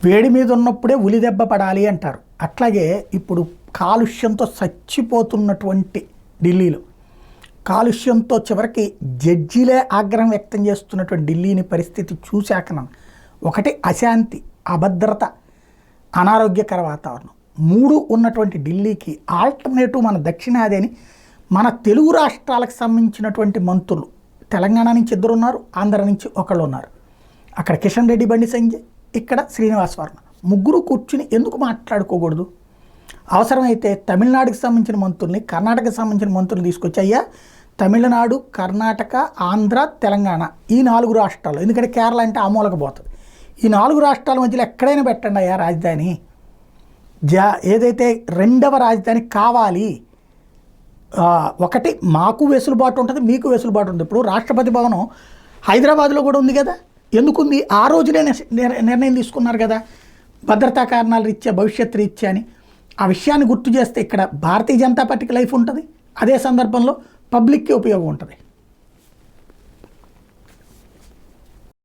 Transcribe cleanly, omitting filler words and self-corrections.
వేడి మీద ఉన్నప్పుడే ఉలి దెబ్బ పడాలి అంటారు. అట్లాగే ఇప్పుడు కాలుష్యంతో చచ్చిపోతున్నటువంటి ఢిల్లీలో, కాలుష్యంతో చివరికి జడ్జీలే ఆగ్రహం వ్యక్తం చేస్తున్నటువంటి ఢిల్లీని పరిస్థితి చూశాక ఒకటి అశాంతి, అభద్రత, అనారోగ్యకర వాతావరణం, 3 ఉన్నటువంటి ఢిల్లీకి ఆల్టర్నేటివ్ మన దక్షిణాది అని మన తెలుగు రాష్ట్రాలకు సంబంధించినటువంటి మంత్రులు, తెలంగాణ నుంచి 2 ఉన్నారు, ఆంధ్ర నుంచి 1 ఉన్నారు. అక్కడ కిషన్ రెడ్డి, బండి సంజయ్, ఇక్కడ శ్రీనివాస్ వర్మ, 3 కూర్చుని ఎందుకు మాట్లాడుకోకూడదు? అవసరమైతే తమిళనాడుకి సంబంధించిన మంత్రుల్ని, కర్ణాటకకు సంబంధించిన మంత్రులు తీసుకొచ్చి, అయ్యా తమిళనాడు, కర్ణాటక, ఆంధ్ర, తెలంగాణ ఈ 4 రాష్ట్రాలు, ఎందుకంటే కేరళ అంటే ఆమూలక పోతుంది, ఈ 4 రాష్ట్రాల మధ్యలో ఎక్కడైనా పెట్టండి అయ్యా రాజధాని. ఏదైతే 2వ రాజధాని కావాలి, ఒకటి మాకు వెసులుబాటు ఉంటుంది, మీకు వెసులుబాటు ఉంటుంది. ఇప్పుడు రాష్ట్రపతి భవనం హైదరాబాద్లో కూడా ఉంది కదా, ఎందుకుంది? ఆ రోజునే నిర్ణయం తీసుకున్నారు కదా, భద్రతా కారణాల రీత్యా, భవిష్యత్ రీత్యా అని. ఆ విషయాన్ని గుర్తు చేస్తే ఇక్కడ భారతీయ జనతా పార్టీకి లైఫ్ ఉంటుంది, అదే సందర్భంలో పబ్లిక్కి ఉపయోగం ఉంటుంది.